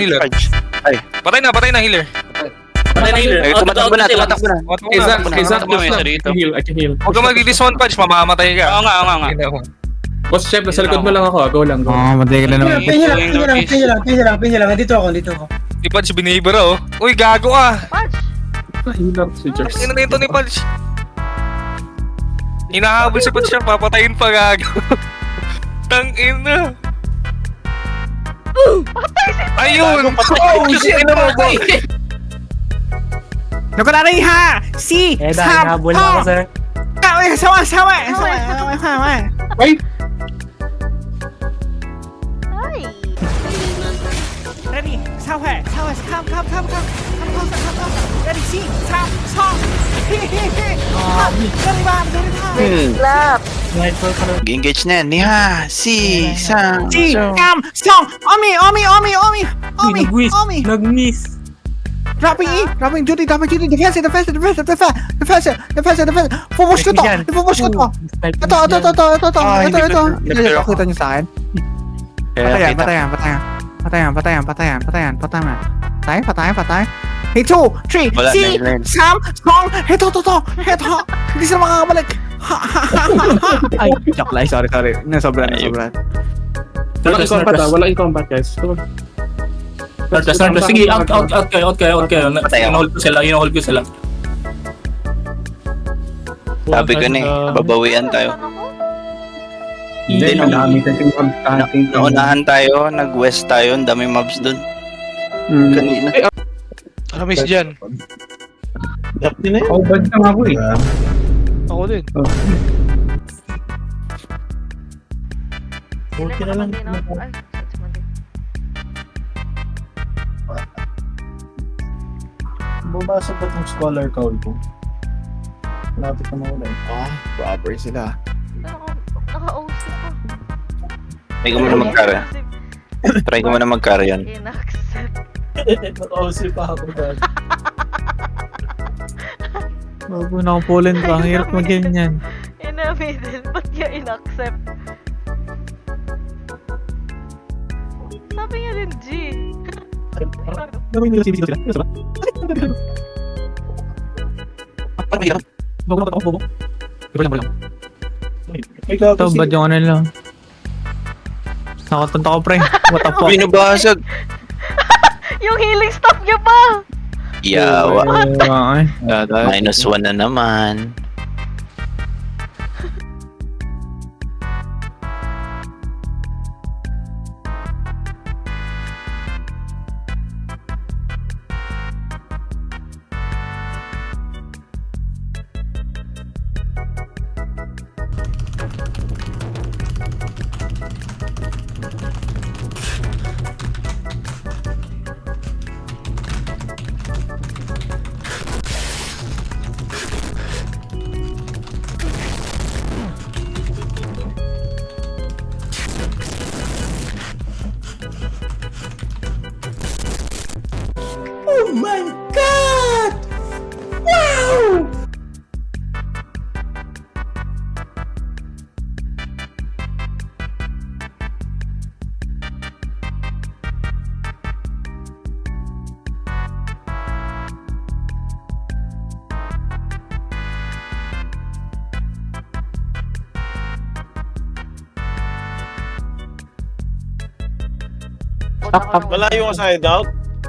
Healer. Ay. Patay na healer. Patay na healer. Ay, tumatakbo na. Tumatakbo na. Exact May isa dito. I can heal. Huwag ka mag-dismount punch, mamamatay ka. Oo nga. Boss Chef, nasa likod mo lang ako. Go lang. Matay ka na naman. Pinyo lang. Dito ako. Si Punch binibira oh. Uy, gago ah. Healer si Jers. Ano na ito ni Punch? Hinahabol si Punch siya, papatayin pa gago. Tangina. Ayun! Oh, shit! Ano mo ba? Nakulari ha! Si! Sam! habol ako, sir. Sama! Ay! Ready? Sama! Come. Ready? Si! Sam! Song! Dari ba? Clap! Engage na yan. Niha! Si! Sang! Si! Sam! Song! Omi! Nag-miss. Dropping duty, defense. Pupush ko to. Ito. Kita niyo sa akin? Patayan. Patay. Hey, 2, 3, Wala, si! nine. Sam! Song! Ito! Hindi sila makakabalik. Ay, joke lang. Sorry. Nasobra. Wala in combat, guys. Sige, out kayo. Patay ako. Inuhold ko sila. Sabi ko na eh. Babawian tayo. Hindi, namin kasi Naunahan tayo. Nag-west tayo. Ang daming mobs dun. Kanina. Miss dyan. Oh, bad lang ako eh. Ako din. Okay na lang. Bumasa pa itong scholar call ko. Malapit na mawala eh. Proper sila. Naka-OC pa. Try ko muna mag-carry yan. In-accept. Naka-OC pa ako dahil. Bago na akong Poland pa. Ang hirap mag-ganyan. In-middle. Ba't niya in-accept? Sabi niya rin G. Gawin nila CBC sila. Sila ba? Parang mahirap. Bago na ako. Bro lang. May gago Ito, bad yung ano lang. Nakatunta ko, pre. What the fuck? Binabasag. Yung healing stuff niya pa! Yawa. Ay. -1 na naman. Oh my God! Wow! Malayo ka sa hideout?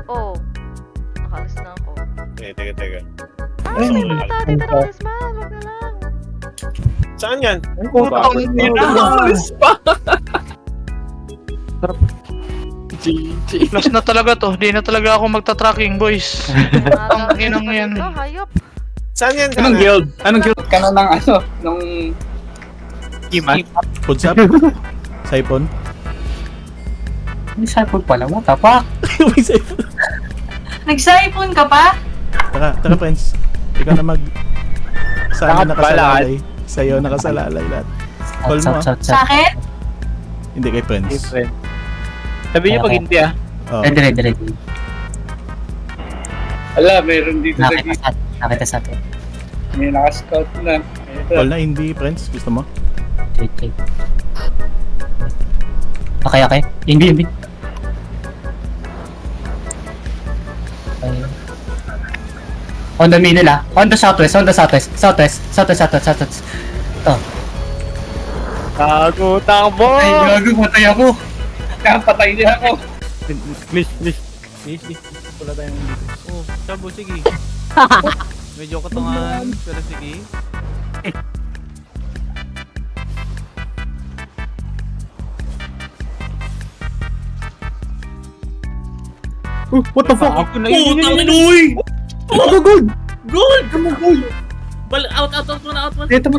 Oo. Nakalis na ako. Teka. Ay, dito na alis man. Wag na lang. Saan yan? Last na talaga to. Di na talaga ako magta-tracking, boys. Ang inang yan. Hayop. Saan yan? Anong guild? Ka na ng ano, nung... Kiman? What's up? Saipon? May cycle pala, what the fuck? May saipon. Nag-siphon ka pa? Tara friends. Ikaw na mag... Saan nakasalalay? Sa'yo nakasalalay lahat. Call mo ah. Sa akin? Hindi kay friends. Sabi niyo pag hindi ah. Ready. Ala, meron dito sa Nakita sa atin. may naka-scout na. Call na hindi friends. Gusto mo? Okay. Hindi. Okay. On the middle ah. On the southwest. Southwest. Oh. Gago, takbo! Ay, gago, patay ako. Kapatay din ako. Please. Wala tayong dito. Oh, Chabo, sige. Medyo katungan, pero sige. What the fuck? Ako na Oh, tangin, uy! Oh, good! Good! Come on, good! Out. Ito.